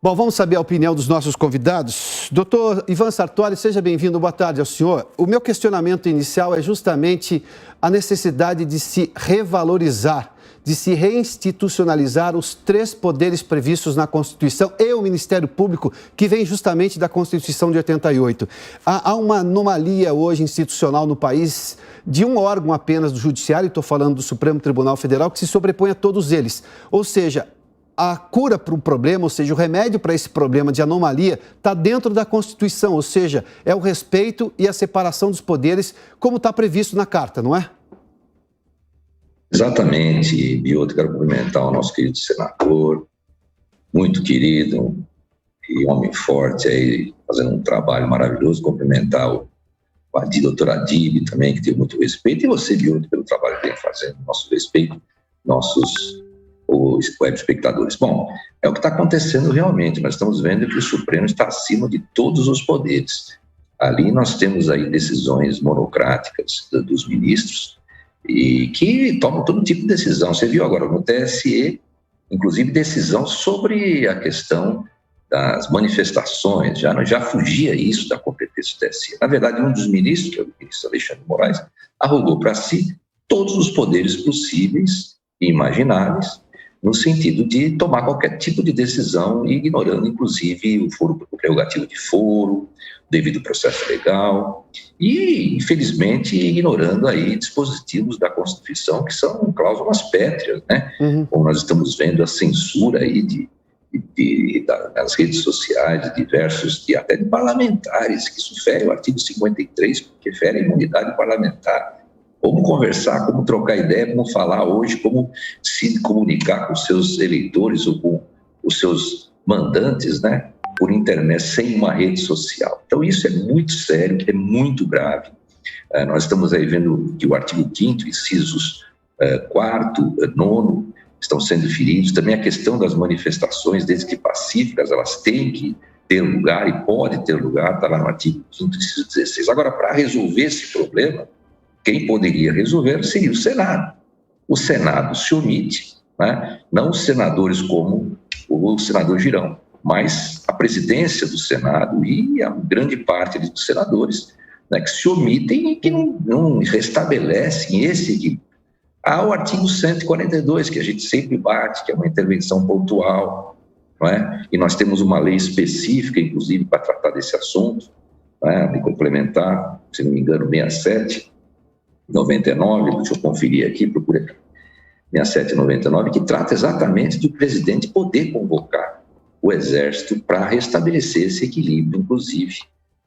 Bom, vamos saber a opinião dos nossos convidados. Doutor Ivan Sartori, seja bem-vindo. Boa tarde ao senhor. O meu questionamento inicial é justamente a necessidade de se revalorizar, de se reinstitucionalizar os 3 poderes previstos na Constituição e o Ministério Público, que vem justamente da Constituição de 88. Há uma anomalia hoje institucional no país de um órgão apenas do Judiciário, estou falando do Supremo Tribunal Federal, que se sobrepõe a todos eles. Ou seja, a cura para um problema, ou seja, o remédio para esse problema de anomalia está dentro da Constituição, ou seja, é o respeito e a separação dos poderes, como está previsto na Carta, não é? Exatamente, Bioto, quero cumprimentar o nosso querido senador, muito querido e homem forte aí, fazendo um trabalho maravilhoso, cumprimentar a doutora Adib também, que tem muito respeito, e você, Bioto, pelo trabalho que vem fazendo, nosso respeito, nossos os web espectadores. Bom, é o que está acontecendo realmente. Nós estamos vendo que o Supremo está acima de todos os poderes. Ali nós temos aí decisões monocráticas dos ministros e que tomam todo tipo de decisão. Você viu agora no TSE, inclusive decisão sobre a questão das manifestações. Já fugia isso da competência do TSE. Na verdade, um dos ministros, que é o ministro Alexandre de Moraes, arrogou para si todos os poderes possíveis e imagináveis, no sentido de tomar qualquer tipo de decisão, ignorando, inclusive, o prerrogativo de foro, devido processo legal, e, infelizmente, ignorando aí dispositivos da Constituição, que são cláusulas pétreas, né? Como nós estamos vendo a censura aí das redes sociais, de diversos, e até de parlamentares, que isso fere o artigo 53, porque fere a imunidade parlamentar. Como conversar, como trocar ideia, como falar hoje, como se comunicar com seus eleitores ou com os seus mandantes, né, por internet, sem uma rede social. Então, isso é muito sério, é muito grave. Nós estamos aí vendo que o artigo 5º, incisos 4º, 9º, estão sendo feridos. Também a questão das manifestações, desde que pacíficas, elas têm que ter lugar e pode ter lugar, está lá no artigo 5º, inciso 16. Agora, para resolver esse problema, quem poderia resolver seria o Senado. O Senado se omite, né? Não os senadores como o senador Girão, mas a presidência do Senado e a grande parte dos senadores, né, que se omitem e que não restabelecem esse equilíbrio. Há o artigo 142, que a gente sempre bate, que é uma intervenção pontual, não é? E nós temos uma lei específica, inclusive, para tratar desse assunto, né, de complementar, se não me engano, 67, 99, deixa eu conferir aqui, procura 6799, que trata exatamente do presidente poder convocar o Exército para restabelecer esse equilíbrio, inclusive.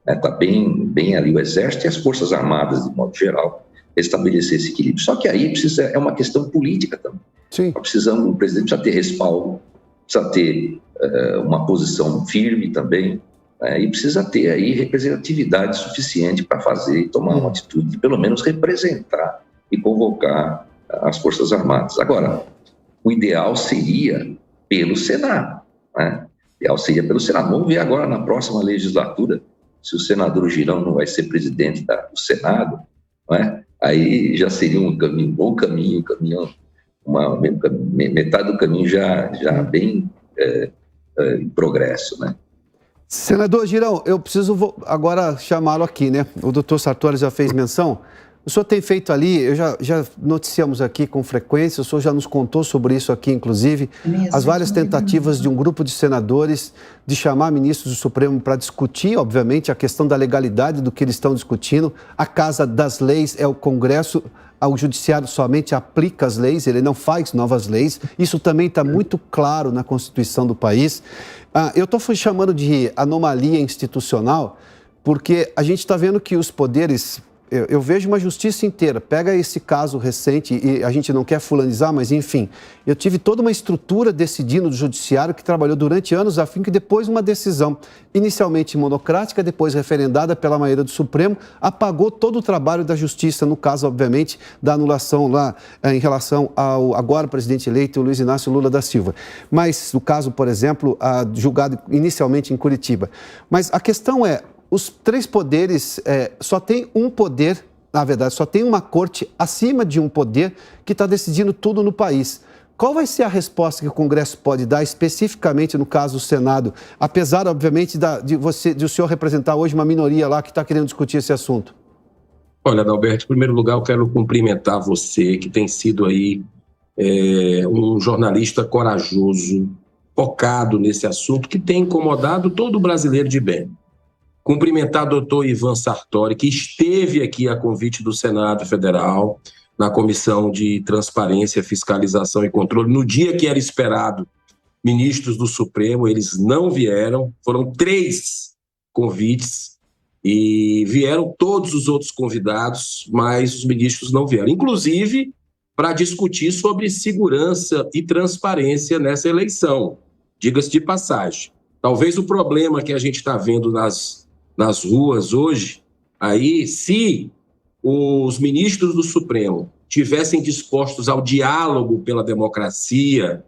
Está bem ali o Exército e as Forças Armadas, de modo geral, restabelecer esse equilíbrio. Só que aí é uma questão política também. Sim. O presidente precisa ter respaldo, precisa ter uma posição firme também, e precisa ter aí representatividade suficiente para fazer e tomar uma atitude de pelo menos representar e convocar as Forças Armadas. Agora, o ideal seria pelo Senado, né? O ideal seria pelo Senado. Vamos ver agora na próxima legislatura se o senador Girão não vai ser presidente do Senado, né? Aí já seria um bom caminho, metade do caminho já bem em progresso, né? Senador Girão, eu preciso agora chamá-lo aqui, né? O doutor Sartori já fez menção. O senhor tem feito ali, já noticiamos aqui com frequência, o senhor já nos contou sobre isso aqui, inclusive, as várias tentativas de um grupo de senadores de chamar ministros do Supremo para discutir, obviamente, a questão da legalidade do que eles estão discutindo. A Casa das Leis é o Congresso, o Judiciário somente aplica as leis, ele não faz novas leis. Isso também está muito claro na Constituição do país. Eu estou chamando de anomalia institucional porque a gente está vendo que os poderes... Eu vejo uma justiça inteira. Pega esse caso recente, e a gente não quer fulanizar, mas enfim, eu tive toda uma estrutura decidindo do judiciário que trabalhou durante anos a fim que depois uma decisão, inicialmente monocrática, depois referendada pela maioria do Supremo, apagou todo o trabalho da justiça, no caso, obviamente, da anulação lá em relação ao agora presidente eleito, Luiz Inácio Lula da Silva. Mas, no caso, por exemplo, julgado inicialmente em Curitiba. Mas a questão é, os 3 poderes, só tem um poder, na verdade, só tem uma corte acima de um poder que está decidindo tudo no país. Qual vai ser a resposta que o Congresso pode dar, especificamente no caso do Senado, apesar, obviamente, de o senhor representar hoje uma minoria lá que está querendo discutir esse assunto? Olha, Adalberto, em primeiro lugar, eu quero cumprimentar você, que tem sido aí um jornalista corajoso, focado nesse assunto, que tem incomodado todo brasileiro de bem. Cumprimentar o doutor Ivan Sartori, que esteve aqui a convite do Senado Federal, na Comissão de Transparência, Fiscalização e Controle, no dia que era esperado ministros do Supremo, eles não vieram, foram 3 convites, e vieram todos os outros convidados, mas os ministros não vieram, inclusive para discutir sobre segurança e transparência nessa eleição, diga-se de passagem. Talvez o problema que a gente está vendo nas ruas hoje, aí, se os ministros do Supremo tivessem dispostos ao diálogo pela democracia,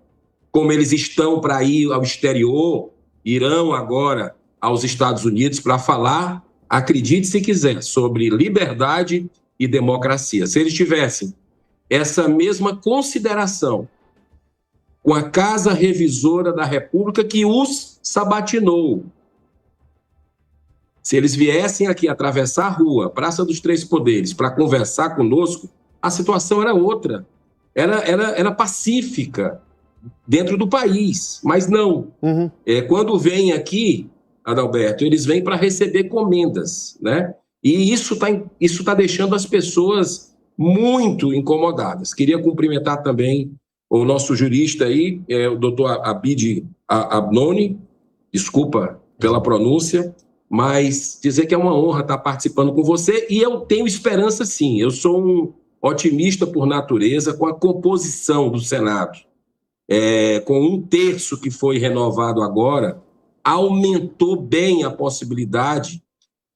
como eles estão para ir ao exterior, irão agora aos Estados Unidos para falar, acredite se quiser, sobre liberdade e democracia. Se eles tivessem essa mesma consideração com a Casa Revisora da República que os sabatinou, se eles viessem aqui atravessar a rua, Praça dos Três Poderes, para conversar conosco, a situação era outra. Era pacífica dentro do país, mas não. Quando vêm aqui, Adalberto, eles vêm para receber comendas, né? E isso tá deixando as pessoas muito incomodadas. Queria cumprimentar também o nosso jurista aí, o doutor Abid Abnoni, desculpa pela pronúncia, mas dizer que é uma honra estar participando com você, e eu tenho esperança sim, eu sou um otimista por natureza com a composição do Senado. Com 1/3 que foi renovado agora, aumentou bem a possibilidade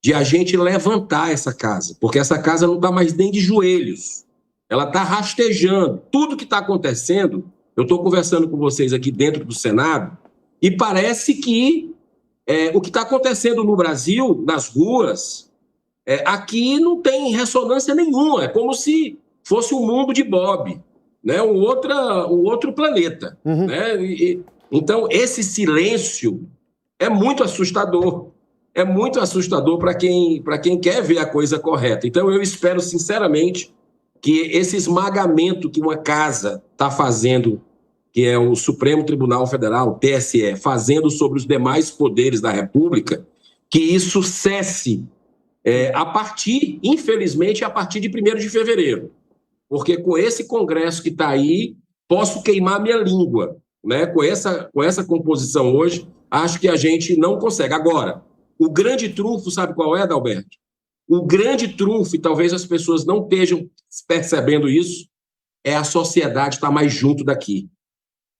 de a gente levantar essa casa, porque essa casa não está mais nem de joelhos, ela está rastejando. Tudo que está acontecendo, eu estou conversando com vocês aqui dentro do Senado, e parece que o que está acontecendo no Brasil, nas ruas, aqui não tem ressonância nenhuma, é como se fosse um mundo de Bob, né? um outro planeta. Né? Então, esse silêncio é muito assustador. É muito assustador para quem quer ver a coisa correta. Então, eu espero, sinceramente, que esse esmagamento que uma casa está fazendo, que é o Supremo Tribunal Federal, o TSE, fazendo sobre os demais poderes da República, que isso cesse infelizmente, a partir de 1º de fevereiro. Porque com esse Congresso que está aí, posso queimar minha língua. Né? Com essa composição hoje, acho que a gente não consegue. Agora, o grande trunfo, sabe qual é, Adalberto? O grande trunfo, e talvez as pessoas não estejam percebendo isso, é a sociedade estar mais junto daqui.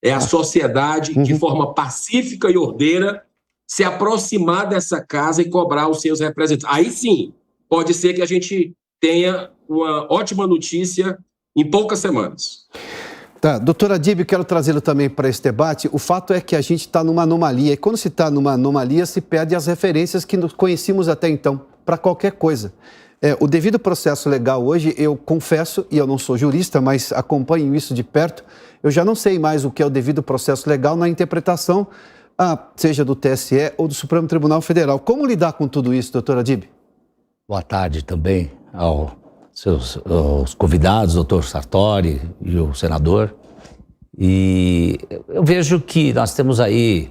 É a sociedade, de forma pacífica e ordeira, se aproximar dessa casa e cobrar os seus representantes. Aí sim, pode ser que a gente tenha uma ótima notícia em poucas semanas. Tá, doutora Adib, quero trazê-lo também para esse debate. O fato é que a gente está numa anomalia, e quando se está numa anomalia, se perde as referências que nos conhecíamos até então, para qualquer coisa. O devido processo legal hoje, eu confesso, e eu não sou jurista, mas acompanho isso de perto, eu já não sei mais o que é o devido processo legal na interpretação, seja do TSE ou do Supremo Tribunal Federal. Como lidar com tudo isso, doutora Adib? Boa tarde também aos convidados, doutor Sartori e o senador. E eu vejo que nós temos aí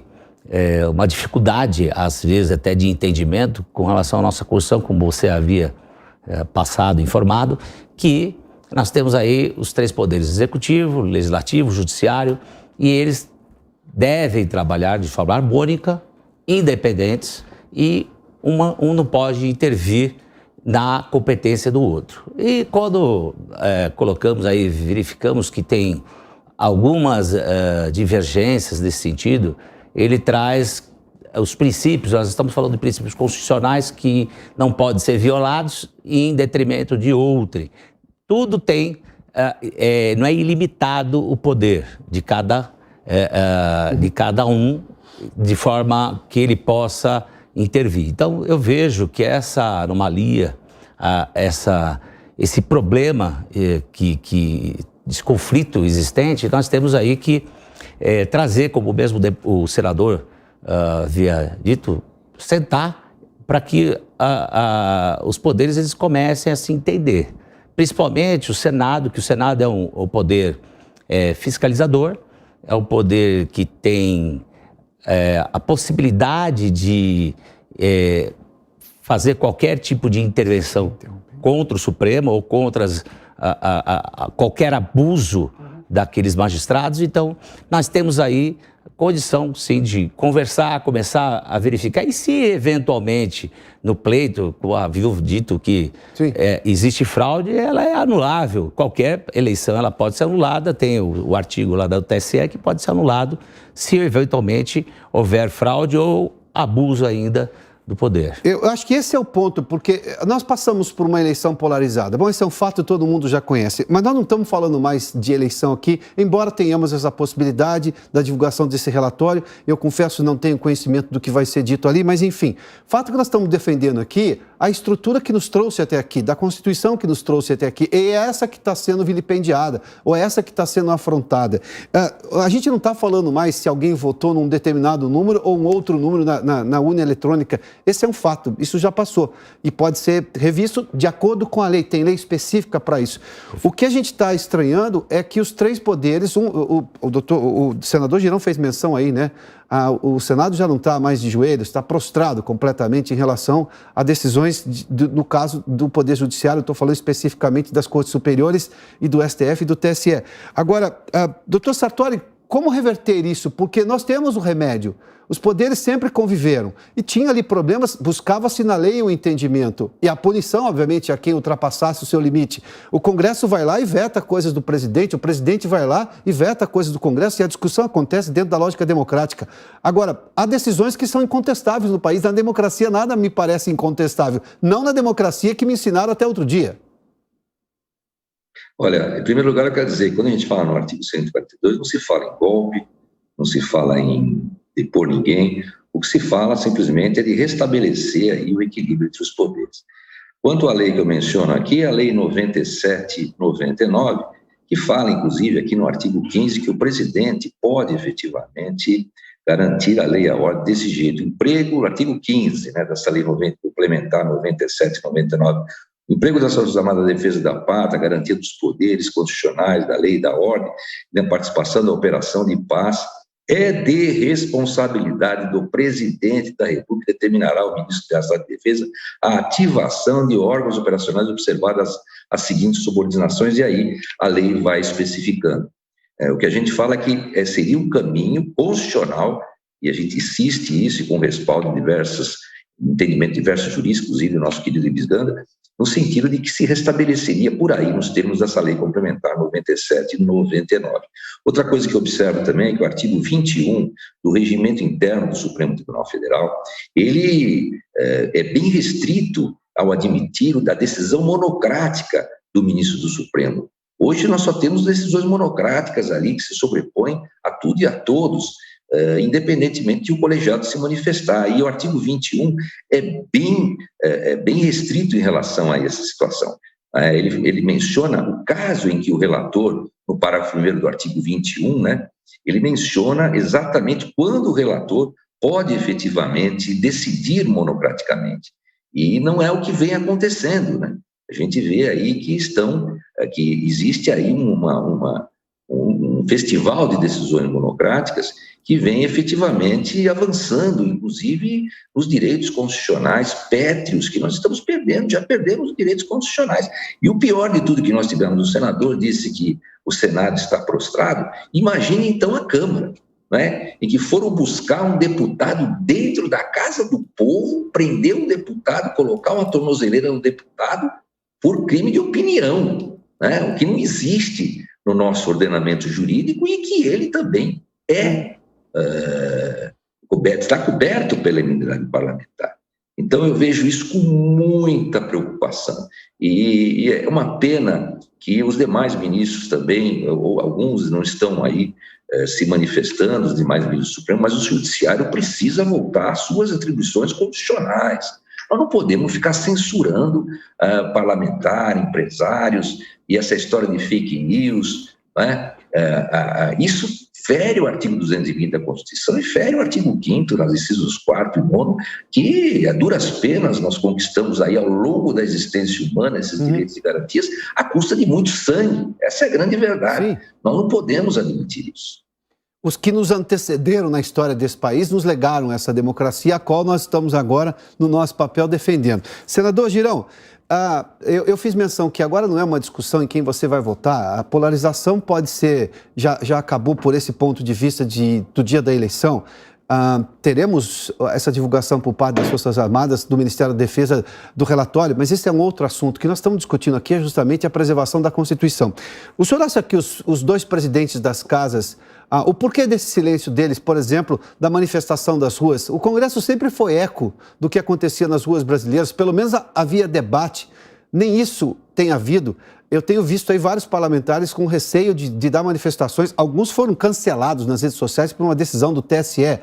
uma dificuldade, às vezes até de entendimento, com relação à nossa Constituição, como você havia passado, informado, que nós temos aí os 3 poderes: executivo, legislativo, judiciário, e eles devem trabalhar de forma harmônica, independentes, e um não pode intervir na competência do outro. E quando colocamos aí, verificamos que tem algumas divergências nesse sentido, ele traz os princípios, nós estamos falando de princípios constitucionais que não podem ser violados em detrimento de outrem. Tudo tem, não é ilimitado o poder de cada um, de forma que ele possa intervir. Então, eu vejo que essa anomalia, esse problema que desse conflito existente, nós temos aí que trazer, como mesmo o senador havia dito, sentar para que os poderes eles comecem a se entender. Principalmente o Senado, que o Senado é o poder fiscalizador, é o poder que tem a possibilidade de fazer qualquer tipo de intervenção contra o Supremo ou contra qualquer abuso daqueles magistrados. Então, nós temos aí condição, sim, de conversar, começar a verificar. E se, eventualmente, no pleito, como havia dito que existe fraude, ela é anulável. Qualquer eleição ela pode ser anulada. Tem o artigo lá do TSE que pode ser anulado se, eventualmente, houver fraude ou abuso ainda do poder. Eu acho que esse é o ponto, porque nós passamos por uma eleição polarizada. Bom, esse é um fato que todo mundo já conhece, mas nós não estamos falando mais de eleição aqui, embora tenhamos essa possibilidade da divulgação desse relatório. Eu confesso, não tenho conhecimento do que vai ser dito ali, mas enfim, fato que nós estamos defendendo aqui, a estrutura que nos trouxe até aqui, da Constituição que nos trouxe até aqui, é essa que está sendo vilipendiada, ou é essa que está sendo afrontada. A gente não está falando mais se alguém votou num determinado número ou um outro número na urna eletrônica. Esse é um fato, isso já passou e pode ser revisto de acordo com a lei, tem lei específica para isso. O que a gente está estranhando é que os três poderes, o senador Girão fez menção aí, né? O Senado já não está mais de joelhos, está prostrado completamente em relação a decisões, no caso do Poder Judiciário, estou falando especificamente das Cortes Superiores e do STF e do TSE. Agora, doutor Sartori, como reverter isso? Porque nós temos o remédio. Os poderes sempre conviveram e tinha ali problemas, buscava-se na lei um entendimento e a punição, obviamente, a quem ultrapassasse o seu limite. O Congresso vai lá e veta coisas do presidente, o presidente vai lá e veta coisas do Congresso e a discussão acontece dentro da lógica democrática. Agora, há decisões que são incontestáveis no país, na democracia nada me parece incontestável, não na democracia que me ensinaram até outro dia. Olha, em primeiro lugar, eu quero dizer que quando a gente fala no artigo 142, não se fala em golpe, não se fala em depor ninguém, o que se fala simplesmente é de restabelecer aí o equilíbrio entre os poderes. Quanto à lei que eu menciono aqui, a lei 97/99, que fala, inclusive, aqui no artigo 15, que o presidente pode efetivamente garantir a lei e a ordem desse jeito. Emprego, o artigo 15, né, dessa lei complementar 97/99, emprego das Forças Armadas da Defesa da Pátria, garantia dos poderes constitucionais, da lei e da ordem, da participação da operação de paz, é de responsabilidade do presidente da República, determinará o ministro da Estado de Defesa a ativação de órgãos operacionais observadas as seguintes subordinações, e aí a lei vai especificando. O que a gente fala é que seria um caminho constitucional, e a gente insiste isso, e com respaldo de entendimento de diversos juristas, inclusive o nosso querido Ibis Ganda, no sentido de que se restabeleceria por aí, nos termos dessa lei complementar 97/99. Outra coisa que eu observo também é que o artigo 21 do Regimento Interno do Supremo Tribunal Federal, ele é bem restrito ao admitir da decisão monocrática do ministro do Supremo. Hoje nós só temos decisões monocráticas ali que se sobrepõem a tudo e a todos, independentemente de o colegiado se manifestar. E o artigo 21 é bem restrito em relação a essa situação. Ele menciona o caso em que o relator, no parágrafo 1º do artigo 21, né, ele menciona exatamente quando o relator pode efetivamente decidir monocraticamente. E não é o que vem acontecendo, né? A gente vê aí que existe aí um festival de decisões monocráticas que vem efetivamente avançando, inclusive os direitos constitucionais pétreos que nós estamos perdendo, já perdemos os direitos constitucionais. E o pior de tudo que nós tivemos, o senador disse que o Senado está prostrado, imagine então a Câmara, né, em que foram buscar um deputado dentro da casa do povo, prender um deputado, colocar uma tornozeleira no deputado por crime de opinião, né, o que não existe no nosso ordenamento jurídico e que ele também está coberto pela imunidade parlamentar. Então, eu vejo isso com muita preocupação. E é uma pena que os demais ministros também, ou alguns não estão aí se manifestando, os demais ministros do Supremo, mas o Judiciário precisa voltar às suas atribuições constitucionais. Nós não podemos ficar censurando parlamentar, empresários, e essa história de fake news, né? Isso fere o artigo 220 da Constituição e fere o artigo 5º, nas incisos 4º e 9º, que a duras penas nós conquistamos aí ao longo da existência humana, esses direitos e garantias, à custa de muito sangue. Essa é a grande verdade. Sim. Nós não podemos admitir isso. Os que nos antecederam na história desse país nos legaram essa democracia, a qual nós estamos agora, no nosso papel, defendendo. Senador Girão, eu fiz menção que agora não é uma discussão em quem você vai votar. A polarização pode ser, já acabou por esse ponto de vista do dia da eleição. Teremos essa divulgação por parte das Forças Armadas, do Ministério da Defesa, do relatório, mas esse é um outro assunto. O que nós estamos discutindo aqui é justamente a preservação da Constituição. O senhor acha que os dois presidentes das casas, o porquê desse silêncio deles, por exemplo, da manifestação das ruas? O Congresso sempre foi eco do que acontecia nas ruas brasileiras, pelo menos havia debate, nem isso tem havido. Eu tenho visto aí vários parlamentares com receio de dar manifestações. Alguns foram cancelados nas redes sociais por uma decisão do TSE.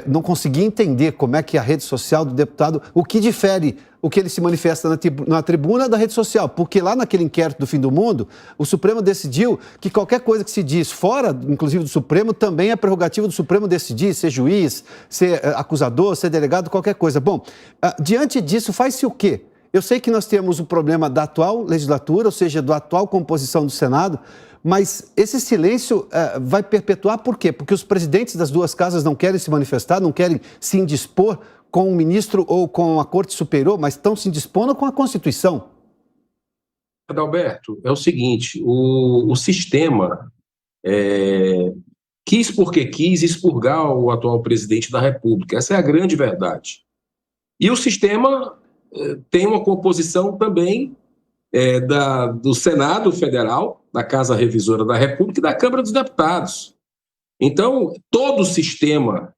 Não consegui entender como é que a rede social do deputado, o que difere o que ele se manifesta na tribuna da rede social. Porque lá naquele inquérito do fim do mundo, o Supremo decidiu que qualquer coisa que se diz fora, inclusive do Supremo, também é prerrogativa do Supremo decidir, ser juiz, ser acusador, ser delegado, qualquer coisa. Bom, diante disso, faz-se o quê? Eu sei que nós temos o problema da atual legislatura, ou seja, da atual composição do Senado, mas esse silêncio vai perpetuar por quê? Porque os presidentes das duas casas não querem se manifestar, não querem se indispor com o ministro ou com a Corte Superior, mas estão se indispondo com a Constituição. Adalberto, é o seguinte, o sistema quis porque quis expurgar o atual presidente da República, essa é a grande verdade. E o sistema tem uma composição também do Senado Federal, da Casa Revisora da República e da Câmara dos Deputados. Então, todo o sistema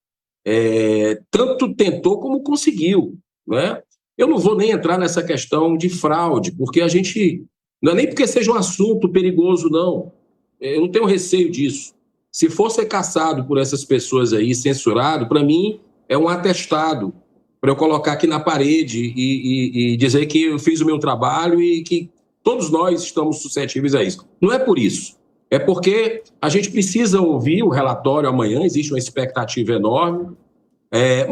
tanto tentou como conseguiu, né? Eu não vou nem entrar nessa questão de fraude, porque a gente... Não é nem porque seja um assunto perigoso, não. Eu não tenho receio disso. Se for ser caçado por essas pessoas aí, censurado, para mim é um atestado para eu colocar aqui na parede e dizer que eu fiz o meu trabalho e que todos nós estamos suscetíveis a isso. Não é por isso. É porque a gente precisa ouvir o relatório amanhã, existe uma expectativa enorme,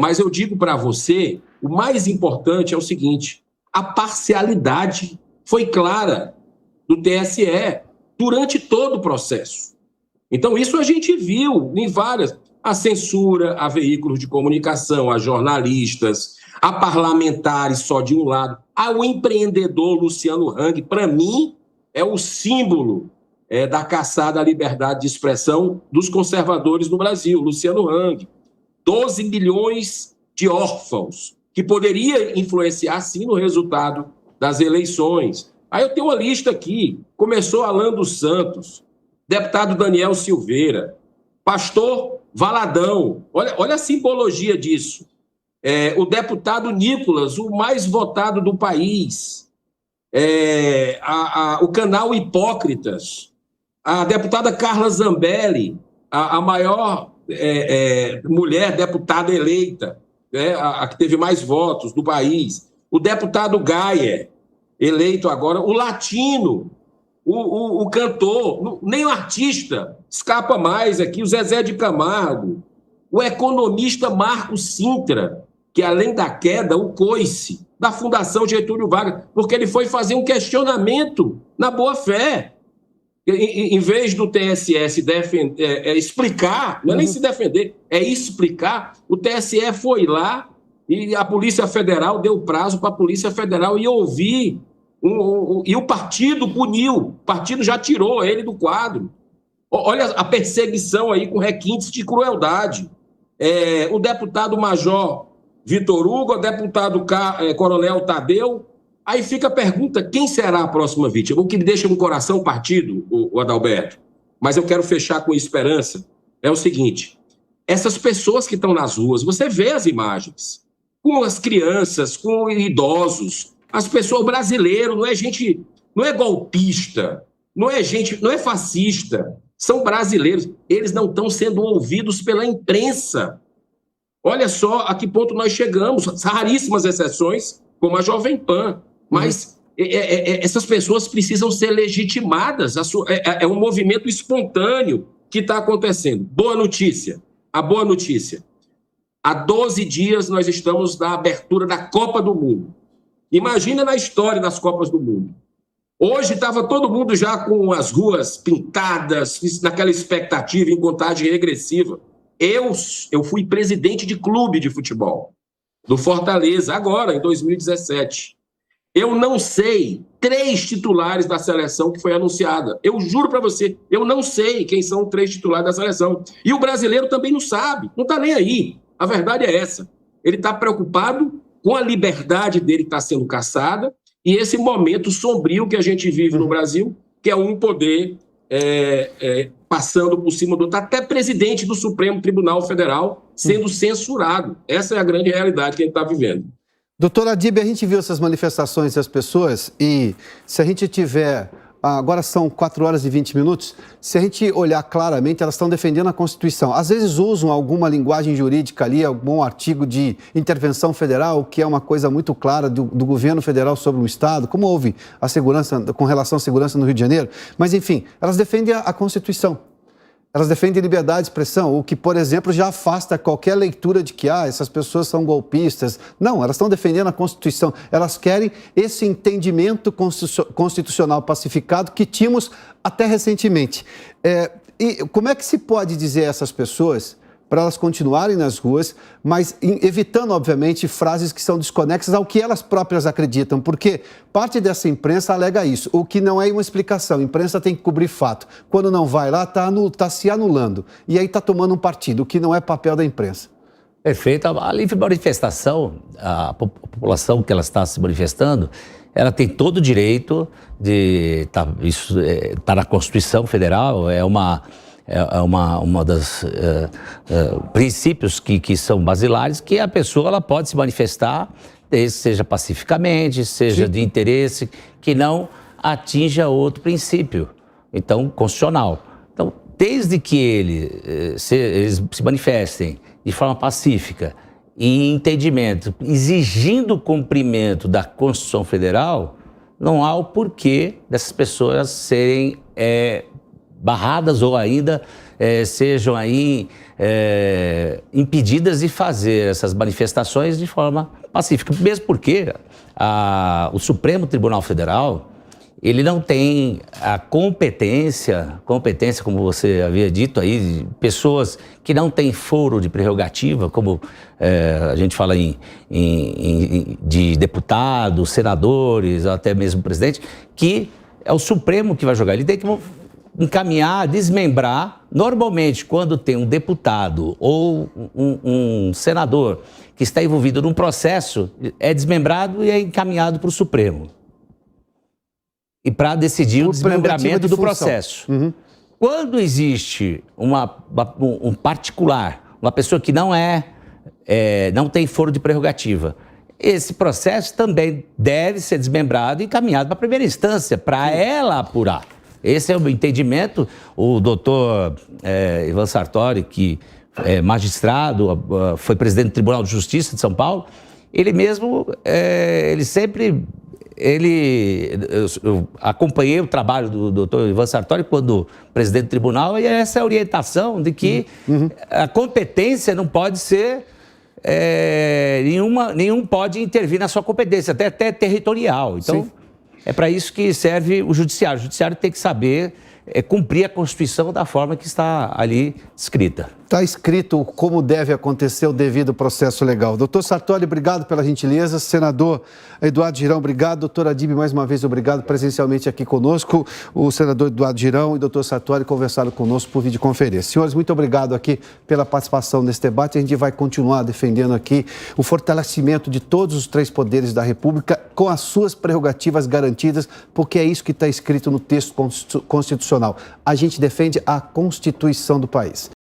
mas eu digo para você, o mais importante é o seguinte, a parcialidade foi clara do TSE durante todo o processo. Então, isso a gente viu em várias... A censura a veículos de comunicação, a jornalistas, a parlamentares só de um lado, ao empreendedor Luciano Hang, para mim, é o símbolo da caçada à liberdade de expressão dos conservadores no Brasil, Luciano Hang. 12 milhões de órfãos, que poderia influenciar, sim, no resultado das eleições. Aí eu tenho uma lista aqui, começou Alan dos Santos, deputado Daniel Silveira, pastor Valadão, olha a simbologia disso. O deputado Nicolas, o mais votado do país. O canal Hipócritas. A deputada Carla Zambelli, a maior mulher deputada eleita, a que teve mais votos do país. O deputado Gayer, eleito agora. O Latino, o cantor, nem o artista escapa mais aqui, o Zezé de Camargo, o economista Marco Sintra, que além da queda, o coice da Fundação Getúlio Vargas, porque ele foi fazer um questionamento na boa-fé. Em vez do TSE se explicar, não é nem se defender, é explicar, o TSE foi lá e a Polícia Federal deu prazo para a Polícia Federal ir ouvir. E o partido puniu, o partido já tirou ele do quadro. Olha a perseguição aí com requintes de crueldade. O deputado Major Vitor Hugo, o deputado Coronel Tadeu. Aí fica a pergunta, quem será a próxima vítima? O que me deixa no coração partido, o Adalberto, mas eu quero fechar com esperança, é o seguinte, essas pessoas que estão nas ruas, você vê as imagens, com as crianças, com idosos, as pessoas brasileiras, não é golpista, não é fascista, são brasileiros, eles não estão sendo ouvidos pela imprensa. Olha só a que ponto nós chegamos, raríssimas exceções, como a Jovem Pan, mas essas pessoas precisam ser legitimadas. É um movimento espontâneo que está acontecendo. Boa notícia. A boa notícia. Há 12 dias nós estamos na abertura da Copa do Mundo. Imagina na história das Copas do Mundo. Hoje estava todo mundo já com as ruas pintadas, naquela expectativa em contagem regressiva. Eu fui presidente de clube de futebol, do Fortaleza, agora, em 2017. Eu não sei 3 titulares da seleção que foi anunciada. Eu juro para você, eu não sei quem são 3 titulares da seleção. E o brasileiro também não sabe, não está nem aí. A verdade é essa. Ele está preocupado com a liberdade dele que está sendo caçada e esse momento sombrio que a gente vive no Brasil, que é um poder passando por cima do outro, até presidente do Supremo Tribunal Federal sendo censurado. Essa é a grande realidade que a gente está vivendo. Doutor Adíbio, a gente viu essas manifestações das pessoas e se a gente tiver... Agora são 4 horas e 20 minutos. Se a gente olhar claramente, elas estão defendendo a Constituição. Às vezes usam alguma linguagem jurídica ali, algum artigo de intervenção federal, que é uma coisa muito clara do governo federal sobre o Estado, como houve a segurança, com relação à segurança no Rio de Janeiro. Mas, enfim, elas defendem a Constituição. Elas defendem liberdade de expressão, o que, por exemplo, já afasta qualquer leitura de que essas pessoas são golpistas. Não, elas estão defendendo a Constituição. Elas querem esse entendimento constitucional pacificado que tínhamos até recentemente. E como é que se pode dizer a essas pessoas para elas continuarem nas ruas, mas evitando, obviamente, frases que são desconexas ao que elas próprias acreditam, porque parte dessa imprensa alega isso, o que não é uma explicação. A imprensa tem que cobrir fato. Quando não vai lá, está se anulando. E aí está tomando um partido, o que não é papel da imprensa. Perfeito. A livre manifestação, a população que ela está se manifestando, ela tem todo o direito de... Isso está na Constituição Federal, é uma das princípios que são basilares, que a pessoa ela pode se manifestar, desde que seja pacificamente, seja de interesse, que não atinja outro princípio, então, constitucional. Então, desde que eles se manifestem de forma pacífica e em entendimento, exigindo o cumprimento da Constituição Federal, não há o porquê dessas pessoas serem barradas ou ainda sejam aí impedidas de fazer essas manifestações de forma pacífica. Mesmo porque o Supremo Tribunal Federal, ele não tem a competência, como você havia dito aí, de pessoas que não têm foro de prerrogativa, como a gente fala de deputados, senadores, até mesmo presidente, que é o Supremo que vai julgar. Ele tem que encaminhar, desmembrar. Normalmente, quando tem um deputado ou um senador que está envolvido num processo, é desmembrado e é encaminhado para o Supremo. E para decidir o desmembramento do processo. Uhum. Quando existe um particular, uma pessoa que não tem foro de prerrogativa, esse processo também deve ser desmembrado e encaminhado para a primeira instância, para ela apurar. Esse é o entendimento. O doutor Ivan Sartori, que é magistrado, foi presidente do Tribunal de Justiça de São Paulo, ele mesmo, eu acompanhei o trabalho do doutor Ivan Sartori quando presidente do tribunal, e essa é a orientação de que a competência não pode ser, nenhum pode intervir na sua competência, até territorial. Então, sim, é para isso que serve o judiciário. O judiciário tem que saber cumprir a Constituição da forma que está ali escrita. Está escrito como deve acontecer o devido processo legal. Doutor Sartori, obrigado pela gentileza. Senador Eduardo Girão, obrigado. Doutor Adíbio, mais uma vez, obrigado presencialmente aqui conosco. O senador Eduardo Girão e o doutor Sartori conversaram conosco por videoconferência. Senhores, muito obrigado aqui pela participação nesse debate. A gente vai continuar defendendo aqui o fortalecimento de todos os 3 poderes da República com as suas prerrogativas garantidas, porque é isso que está escrito no texto constitucional. A gente defende a Constituição do país.